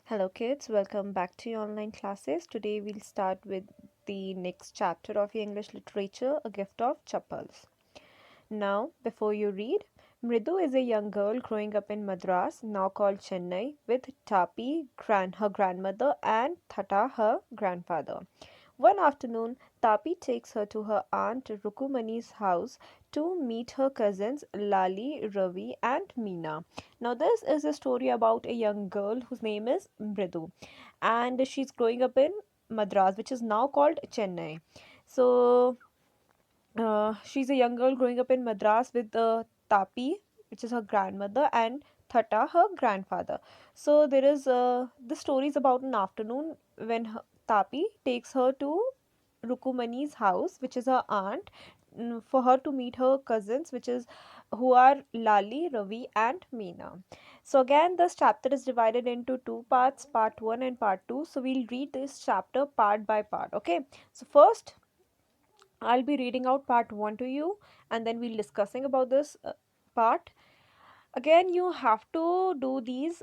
Hello, kids. Welcome back to your online classes. Today, we'll start with the next chapter of your English literature, A Gift of Chappals. Now, before you read, Mridu is a young girl growing up in Madras, now called Chennai, with her grandmother, and Thata, her grandfather. One afternoon, Tapi takes her to her aunt Rukumani's house to meet her cousins Lali, Ravi, and Meena. Now, this is a story about a young girl whose name is Mridu, and she's growing up in Madras, which is now called Chennai. So, she's a young girl growing up in Madras with Tapi, which is her grandmother, and Thata, her grandfather. So there is the story is about an afternoon when Tapi takes her to Rukumani's house, which is her aunt, for her to meet her cousins, which is who are Lali, Ravi, and Meena. So again, this chapter is divided into two parts, part one and part two. So we'll read this chapter part by part. Okay. So first, I'll be reading out part 1 to you and then we'll discussing about this part. Again, you have to do these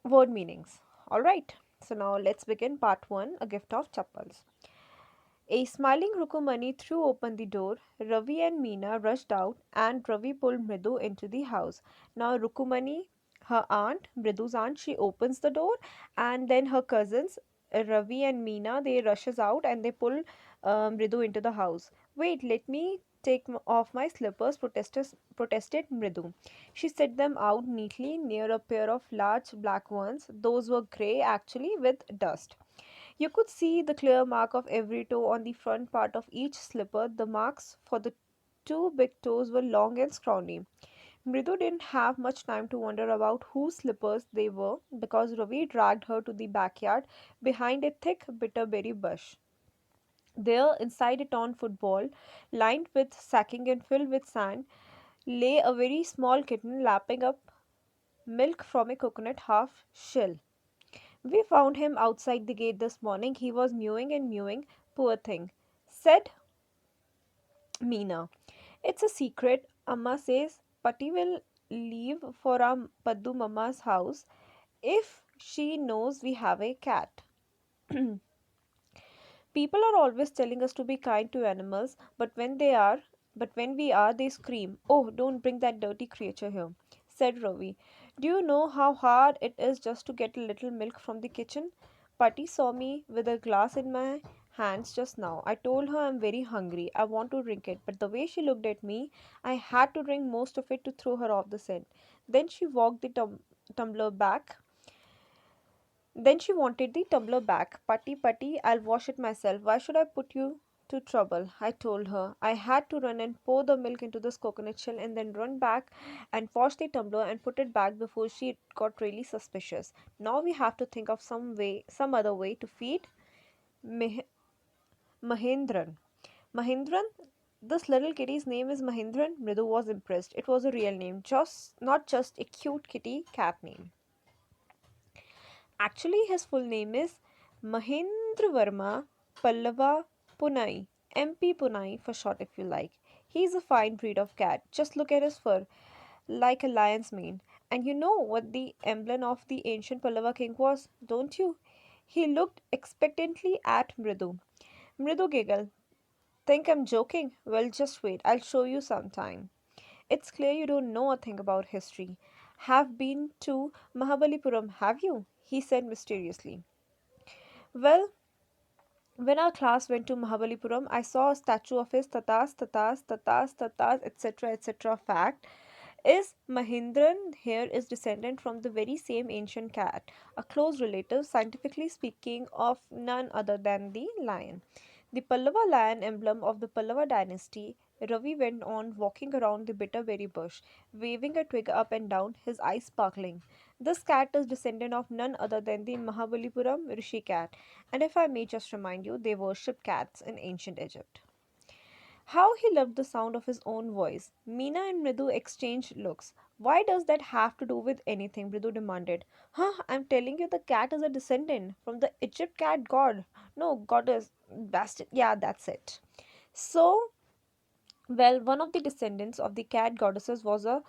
word meanings. All right. So now let's begin part 1, A Gift of Chappals. A smiling Rukumani threw open the door. Ravi and Meena rushed out and Ravi pulled Mridu into the house. Now Rukumani, her aunt, Mridu's aunt, she opens the door and then her cousins, Ravi and Meena, they rushes out and they pull Mridu into the house. Wait, let me take off my slippers, protested Mridu. She set them out neatly near a pair of large black ones. Those were grey actually with dust. You could see the clear mark of every toe on the front part of each slipper. The marks for the two big toes were long and scrawny. Mridu didn't have much time to wonder about whose slippers they were because Ravi dragged her to the backyard behind a thick bitterberry bush. There, inside a torn football, lined with sacking and filled with sand, lay a very small kitten lapping up milk from a coconut half shell. We found him outside the gate this morning. He was mewing and mewing, poor thing, said Meena. It's a secret. Amma says Patti will leave for our Paddu Mama's house if she knows we have a cat. People are always telling us to be kind to animals, but when we are, they scream, "Oh, don't bring that dirty creature here," said Ravi. "Do you know how hard it is just to get a little milk from the kitchen? Patti saw me with a glass in my hands just now. I told her I'm very hungry. I want to drink it, but the way she looked at me, I had to drink most of it to throw her off the scent. Then she walked the tumbler back then she wanted the tumbler back. Putty, Putty, I'll wash it myself. Why should I put you to trouble? I told her. I had to run and pour the milk into this coconut shell and then run back and wash the tumbler and put it back before she got really suspicious. Now we have to think of some other way to feed Mah- Mahendran. Mahendran? This little kitty's name is Mahendran. Mridu was impressed. It was a real name, just not just a cute kitty cat name. Actually, his full name is Mahendra Verma Pallava Punai, MP Punai for short if you like. He's a fine breed of cat. Just look at his fur, like a lion's mane. And you know what the emblem of the ancient Pallava king was, don't you? He looked expectantly at Mridu. Mridu giggled. Think I'm joking? Well, just wait. I'll show you sometime. It's clear you don't know a thing about history. Have been to Mahabalipuram, have you? He said mysteriously. Well, when our class went to Mahabalipuram, I saw a statue of his tatas, etc. Fact is, Mahindran here is descendant from the very same ancient cat, a close relative, scientifically speaking, of none other than the lion. The Pallava lion emblem of the Pallava dynasty, Ravi went on walking around the bitterberry bush, waving a twig up and down, his eyes sparkling. This cat is descendant of none other than the Mahabalipuram Rishi cat, and if I may just remind you, they worshipped cats in ancient Egypt. How he loved the sound of his own voice. Meena and Mridu exchanged looks. Why does that have to do with anything? Mridu demanded. Huh, I'm telling you the cat is a descendant from the Egypt cat god. No, goddess. Bastard. Yeah, that's it. So, well, one of the descendants of the cat goddesses was a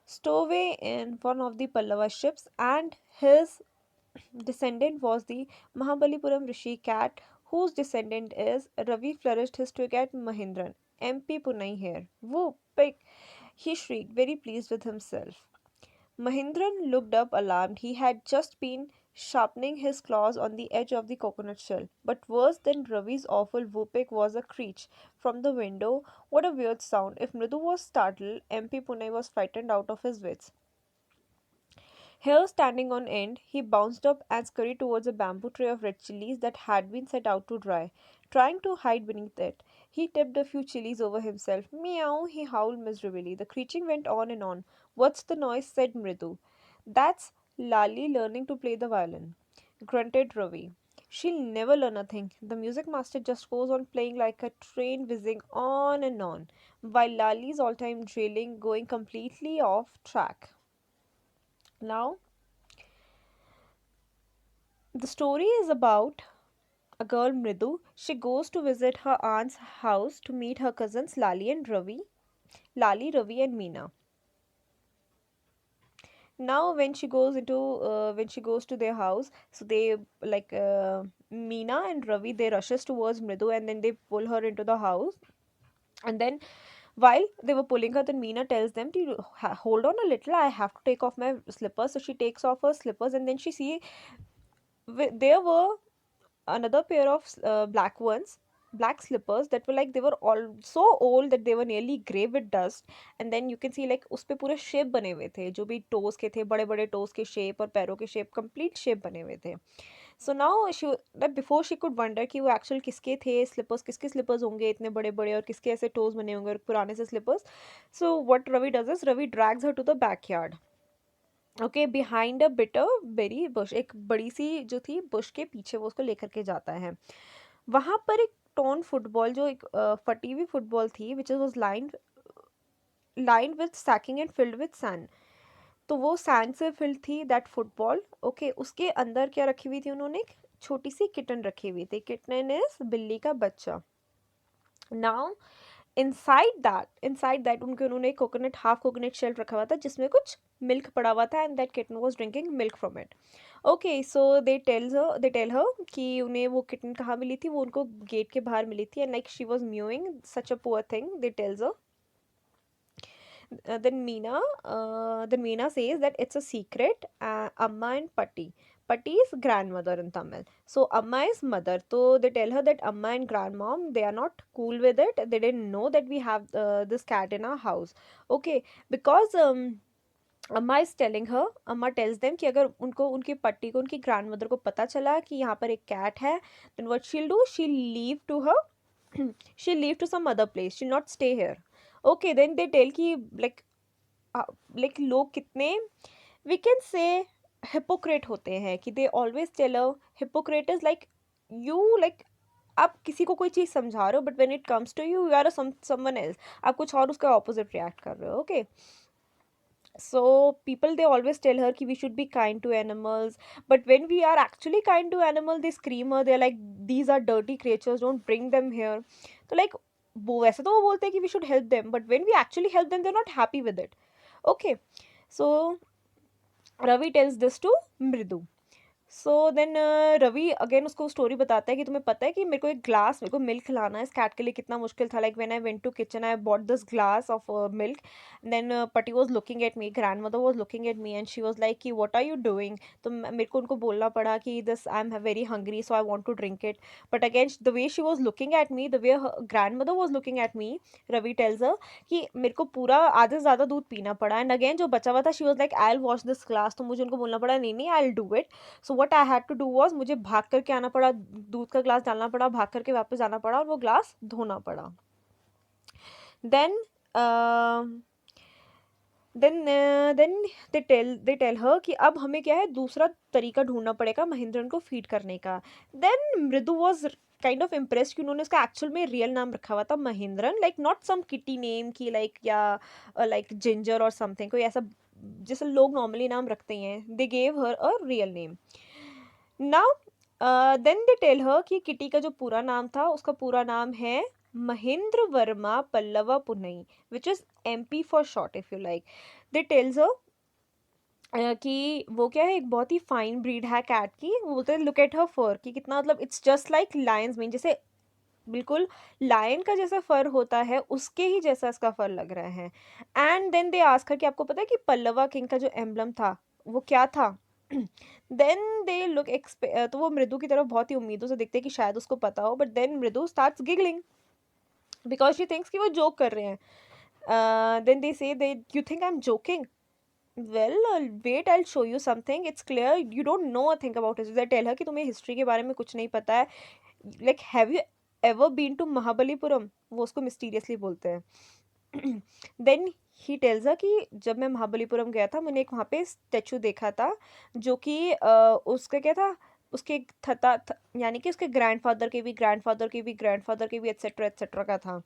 stowaway in one of the Pallava ships, and his descendant was the Mahabalipuram Rishi cat, whose descendant is Ravi flourished his twig at Mahindran. MP Punai here. Whoop! Pick! He shrieked, very pleased with himself. Mahindran looked up alarmed. He had just been sharpening his claws on the edge of the coconut shell. But worse than Ravi's awful whooping was a screech from the window. What a weird sound. If Mridu was startled, MP Punai was frightened out of his wits. Here, standing on end, he bounced up and scurried towards a bamboo tray of red chilies that had been set out to dry. Trying to hide beneath it, he tipped a few chilies over himself. Meow, he howled miserably. The creaking went on and on. What's the noise? Said Mridu. That's Lali learning to play the violin, grunted Ravi. She'll never learn a thing. The music master just goes on playing like a train whizzing on and on, while Lali's all time drilling going completely off track. Now, the story is about a girl Mridu. She goes to visit her aunt's house to meet her cousins Lali and Ravi. Lali, Ravi, and Meena. Now, when she goes to their house, so they like Meena and Ravi they rushes towards Mridu and then they pull her into the house. And then while they were pulling her, then Meena tells them to hold on a little. I have to take off my slippers. So she takes off her slippers and then she see there were another pair of black slippers that were like they were all so old that they were nearly gray with dust. And then you can see like उस पे पूरे shape बने हुए थे जो भी toast के थे बड़े बड़े टोस के शेप और पैरों के शेप कंप्लीट शेप बने हुए थे. So now she that before she could wonder कि वो एक्चुअल किसके थे स्लीपर्स किसके स्लीपर्स होंगे इतने बड़े बड़े और किसके ऐसे टोस बने होंगे और पुराने से slippers. So what Ravi does is Ravi drags her to the backyard. Okay behind a bitter berry bush एक बड़ी सी जो थी बुश के पीछे वो उसको लेकर के जाता है. वहां पर एक टोन फुटबॉल जो एक फटी हुई फुटबॉल थी which was lined with sacking and filled with sand. तो वो सैंड से फिल्ड थी दैट फुटबॉल. ओके उसके अंदर क्या रखी हुई थी उन्होंने एक छोटी सी किटन रखी हुई थी. किटन इज बिल्ली का बच्चा. नाउ इनसाइड दैट उनके उन्होंने कोकोनट हाफ कोकोनट शेल रखा हुआ था जिसमें कुछ मिल्क पड़ा हुआ था and that kitten was drinking milk from it. Okay so they tell her कि उन्हें वो किटन कहाँ मिली थी. वो उनको गेट के बाहर मिली थी and like she was mewing such a poor thing. They tells her then Meena says that it's a secret. Amma and Patti is grandmother in Tamil. So Amma is mother. So they tell her that Amma and grandmom they are not cool with it. They didn't know that we have this cat in our house. Okay, because अम्मा tales them कि अगर उनको उनकी पट्टी को उनकी grandmother को पता चला कि यहाँ पर एक कैट है then what she'll do she'll leave to her she'll leave to some other place she'll not stay here. Okay then they tell कि लाइक लोग कितने वी कैन से हिपोक्रेट होते हैं कि they always tell a hypocrite is like you like आप किसी को कोई चीज़ समझा रहे हो but when it comes to you you are someone else. आप कुछ और उसका ऑपोजिट रिएक्ट कर रहे हो. Okay so people they always tell her ki we should be kind to animals, but when we are actually kind to animal they scream her. They're like these are dirty creatures, don't bring them here. So like वो वैसे तो वो बोलते हैं कि we should help them, but when we actually help them they're not happy with it. Okay, so Ravi tells this to Mridu. So then Ravi again उसको story बताता है कि तुम्हें पता है कि मेरे को मिल्क लाना है इस कैट के लिए कितना मुश्किल था. Like when I went to kitchen I bought this glass of milk. Then Patty was looking at me grandmother was looking at me and she was like कि व्हाट आर यू डूइंग. तो मेरे को उनको बोलना पड़ा कि this I am very hungry so I want to drink it. But again the way she was looking at me the way grandmother was looking at me Ravi tales her कि मेरे को पूरा आधे से ज़्यादा दूध पीना पड़ा. एंड अगेन जो बचा हुआ था she was like I will wash this glass. तो मुझे उनको बोलना पड़ा नहीं नहीं I will do it. So what I had to do was मुझे भाग करके आना पड़ा. दूध का ग्लास डालना पड़ा भाग करके वापस जाना पड़ा और वो ग्लास धोना पड़ा. Then then they tell her कि अब हमें क्या है दूसरा तरीका ढूंढना पड़ेगा महेंद्रन को फीड करने का. देन मृदु वॉज काइंड ऑफ इम्प्रेस्ड कि उन्होंने उसका एक्चुअल में रियल नाम रखा हुआ था Mahendran like not some kitty name की लाइक या लाइक जिंजर और समथिंग कोई ऐसा जैसे लोग नॉर्मली नाम रखते हैं. They gave her a real name. Now then they tell her कि किटी का जो पूरा नाम था उसका पूरा नाम है महेंद्र वर्मा पल्लवा पुनई which is MP for short if you like. They tells her कि वो क्या है, एक बहुत ही फाइन ब्रीड है कैट की। वो बोलते हैं लुक एट हर फर, कि कितना मतलब it's just like Lions mean, जैसे बिल्कुल लायन का जैसा फर होता है उसके ही जैसा इसका फर लग रहा है। And then they ask her कि आपको पता है कि पल्लवा किंग का जो एम्बलम था वो क्या था। देन दे लुक तो वो मृदु की तरफ बहुत ही उम्मीदों से देखते हैं कि शायद उसको पता हो, but then Mridu starts giggling because she thinks कि वो जोक कर रहे हैं। Then they say they you think I am joking, well wait I'll show you something, it's clear you don't know a thing about history। tell her कि तुम्हें history के बारे में कुछ नहीं पता है, like have you ever been to Mahabalipuram, वो उसको मिस्टीरियसली बोलते हैं। देन ही टेल्स हर कि जब मैं महाबलीपुरम गया था मैंने एक वहाँ पे स्टेचू देखा था जो कि उसका क्या था, उसके यानी कि उसके ग्रैंडफादर के भी ग्रैंडफादर के भी ग्रैंडफादर के भी एटसेट्रा का था।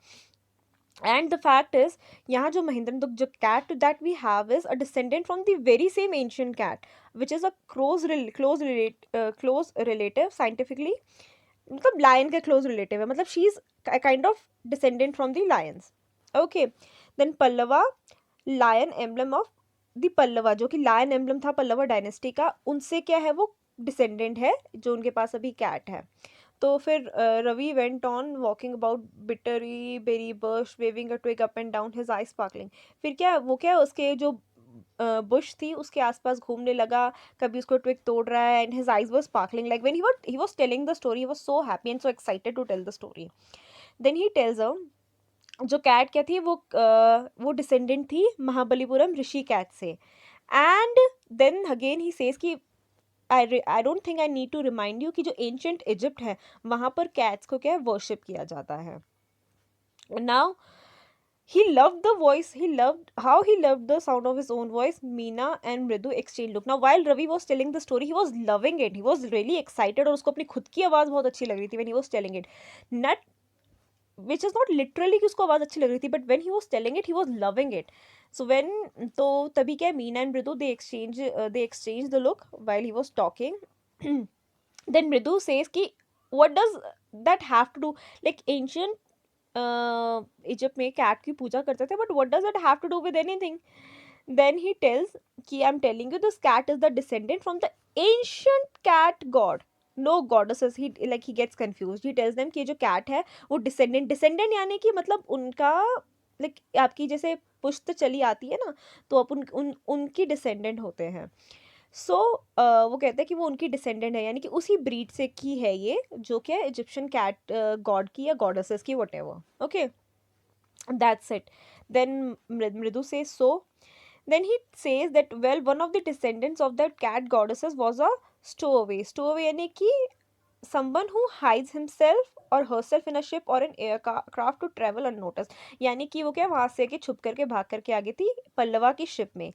एंड द फैक्ट इज, यहाँ जो महेंद्र जो cat that we have is a descendant from the very same ancient cat which is a close relative scientifically, मतलब लायन के क्लोज रिलेटिव है, मतलब she is kind of descendant from the lions. Okay, then Pallava, lion emblem of the Pallava, जो कि lion emblem था Pallava dynasty का, उनसे क्या है वो डिसेंडेंट है जो उनके पास अभी कैट है। तो फिर Ravi went on walking about bittery berry bush waving a twig up and down his eye sparkling. फिर क्या वो क्या उसके जो बुश थी उसके आसपास घूमने लगा, कभी उसको ट्विग तोड़ रहा है, and his eyes were sparkling like when he was telling the story, he was so happy and so excited to tell the story. Then he tells her, जो कैट क्या थी वो डिसेंडेंट थी महाबलीपुरम ऋषि कैट से। And then again he says कि I don't think I need to remind you कि जो ancient Egypt है वहां पर कैट्स को क्या है वर्शिप किया जाता है। Now he loved the voice, he loved the sound of his own voice. Meena and Mridu exchanged look. Now while Ravi was telling the story he was loving it, he was really excited, और उसको अपनी खुद की आवाज बहुत अच्छी लग रही थी when he was telling it, not which is not literally कि उसको आवाज अच्छी लग रही थी, but when he was telling it he was loving it. So when, तो तभी क्या मीना एंड मृदु they exchange the look while he was talking. Then Mridu says कि what does that have to do, like ancient Egypt में cat की पूजा करते थे, but what does it have to do with anything. Then he tells कि I am telling you this cat is the descendant from the ancient cat god, no goddesses. He like he gets confused, he tells them कि जो cat है वो descendant यानी कि मतलब उनका like आपकी जैसे पुश्त चली आती है ना, तो आप उनकी डिसेंडेंट होते हैं। सो वो कहते हैं कि वो उनकी डिसेंडेंट है, यानी कि उसी ब्रीड से की है ये, जो क्या है इजिप्शियन कैट गॉड की या गॉडेसेस की, whatever. Okay, that's it. Then Mridu से सो, then he says that well one of the descendants of that cat goddesses was a stowaway यानी कि someone who hides himself or herself in a ship or an aircraft to travel unnoticed, यानी कि वो क्या वहां से के छुप करके भाग करके आ गई थी पल्लवा की शिप में।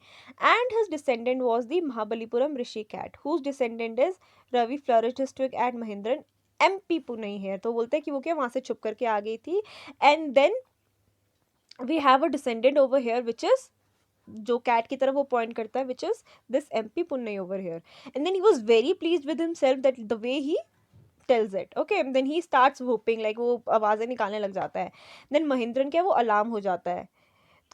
and his descendant was the Mahabalipuram Rishi cat whose descendant is Ravi flourished his twig at Mahindran MP Punai है। तो बोलते हैं कि वो क्या वहां से छुप करके आ गई थी, and then we have a descendant over here which is, जो कैट की तरफ वो पॉइंट करता है, which is this MP Punnai over here. And then he was very pleased with himself that the way he tells it, okay, then he starts whooping, like वो आवाजें निकालने लग जाता है। then महेंद्रन क्या वो अलार्म हो जाता है,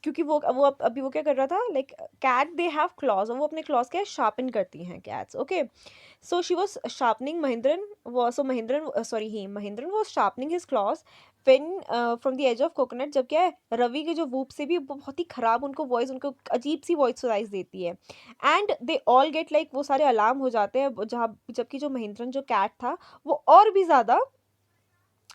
क्योंकि वो अभी वो क्या कर रहा था, like cat they have claws, और वो अपने क्लॉज क्या शार्पन करती हैं cats. Okay, so she was sharpening Mahendran was sharpening his claws when from the edge of coconut, जब क्या है रवि के जो वूप से भी बहुत ही खराब उनको वॉइस, उनको अजीब सी वॉइस सुनाई देती है। And they all get like वो सारे अलार्म हो जाते हैं, जहाँ जबकि जो महेंद्रन जो कैट था वो और भी ज़्यादा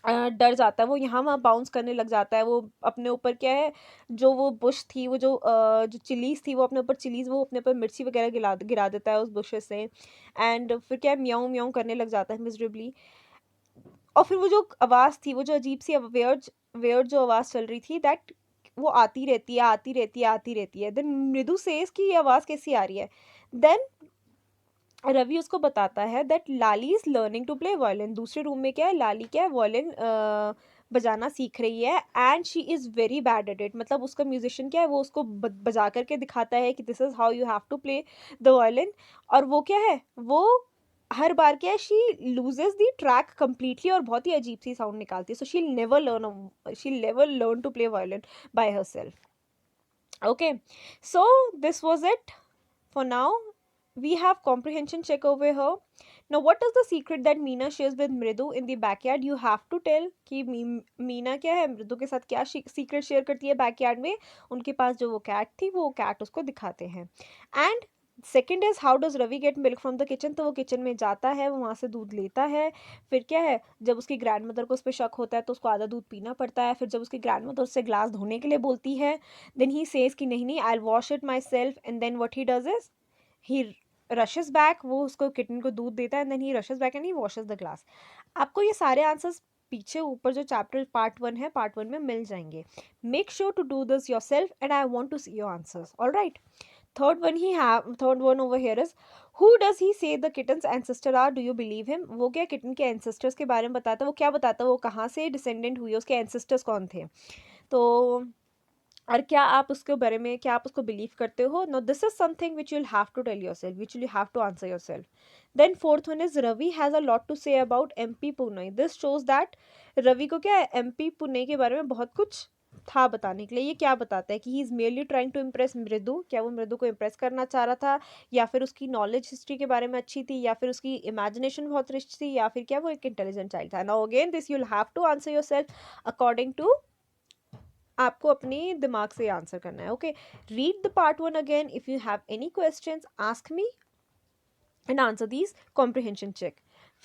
डर जाता है, वो यहाँ वहाँ बाउंस करने लग जाता है, वो अपने ऊपर क्या है जो वो बुश थी, वो जो चिलीज थी, वो अपने ऊपर चिलीज, वो अपने ऊपर मिर्ची वगैरह गिरा देता है उस बुशेस से। एंड फिर क्या म्याऊं म्याऊं करने लग जाता है मिजरेबली। और फिर वो जो आवाज़ थी, वो जो अजीब सी वेयर्ड वेयर्ड जो आवाज़ चल रही थी, दैट वो आती रहती है आती रहती है आती रहती है। देन मृदु सेज की ये आवाज़ कैसी आ रही है। देन रवि उसको बताता है that Lali is learning to play violin, दूसरे रूम में क्या है लाली क्या है वायलिन बजाना सीख रही है, and she is very bad at it, मतलब उसका म्यूजिशियन क्या है वो उसको बजा करके दिखाता है कि this is how you have to play the violin. और वो क्या है वो हर बार क्या है she loses the track completely और बहुत ही अजीब सी साउंड निकालती है। So she never learn to play violin by her self. Okay, so this was it for now. we have comprehension check over here. Now, what is the secret that Meena shares with Mridu in the backyard? You have to tell कि मीना क्या है, मृदु के साथ क्या secret share करती है backyard में. उनके पास जो वो कैट थी, वो कैट उसको दिखाते हैं. And second is how does Ravi get milk from the kitchen. तो वो किचन में जाता है, वो वहाँ से दूध लेता है. फिर क्या है, जब उसकी ग्रैंड मदर को उस पर शक होता है तो उसको आधा दूध पीना पड़ता है. फिर जब उसकी ग्रैंड मदर उससे ग्लास धोने के लिए बोलती है, देन ही सेज कि नहीं नहीं, I wash it myself. And then what he does is he rushes back, वो उसको किटन को दूध देता है. And then he rushes back and he washes the glass. आपको ये सारे आंसर्स पीछे ऊपर जो चैप्टर पार्ट 1 है, पार्ट 1 में मिल जाएंगे. Make sure to do this yourself and I want to see your answers. All right. Third one over here is, who does he say the kitten's ancestor are, do you believe him. वो क्या kitten के ancestors के बारे में बताता है. वो क्या बताता है, वो कहाँ से डिसेंडेंट हुई, उसके एंसेस्टर्स कौन थे. तो और क्या आप उसके बारे में, क्या आप उसको बिलीव करते हो. No, this is something which you'll have to tell your self, which you have to answer your self. Then fourth one is, Ravi has a lot to say about MP Pune. This shows that Ravi को क्या है, MP Pune के बारे में बहुत कुछ था बताने के लिए. ये क्या बताता है कि he is merely trying to impress Mridu. क्या वो मृदु को इम्प्रेस करना चाह रहा था, या फिर उसकी नॉलेज हिस्ट्री के बारे में अच्छी थी, या फिर उसकी इमेजिनेशन बहुत रिच थी, या फिर क्या वो एक इंटेलिजेंट चाइल्ड था. Now again this you'll have to answer your self according to, आपको अपनी दिमाग से आंसर करना है. Okay, read the part 1 again. If you have any questions ask me and answer these comprehension check.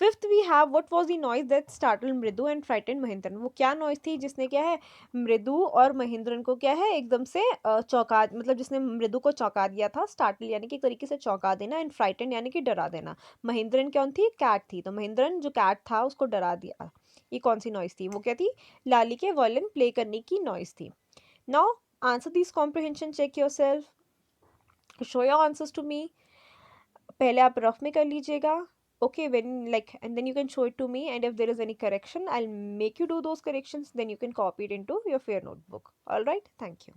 Fifth we have, what was the noise that startled Mridu and frightened Mahindran. वो क्या noise थी जिसने क्या है, मृदु और महेंद्रन को क्या है, एकदम से चौंका, मतलब जिसने मृदु को चौंका दिया था. स्टार्टल यानी कि एक तरीके से चौंका देना, एंड फ्राइटेंड यानी कि डरा देना. महेंद्रन कौन थी, कैट थी. तो महेंद्रन जो कैट था उसको डरा दिया. ये कौन सी नॉइज थी, वो क्या थी, लाली के वॉयलिन प्ले करने की नॉइज थी. Now answer this comprehension check your self, show your answers to me. पहले आप रफ में कर लीजिएगा. Okay, when like, and then you can show it to me, and if there is any correction I'll make you do those corrections, then you can copy it into your fair notebook. All right, thank you.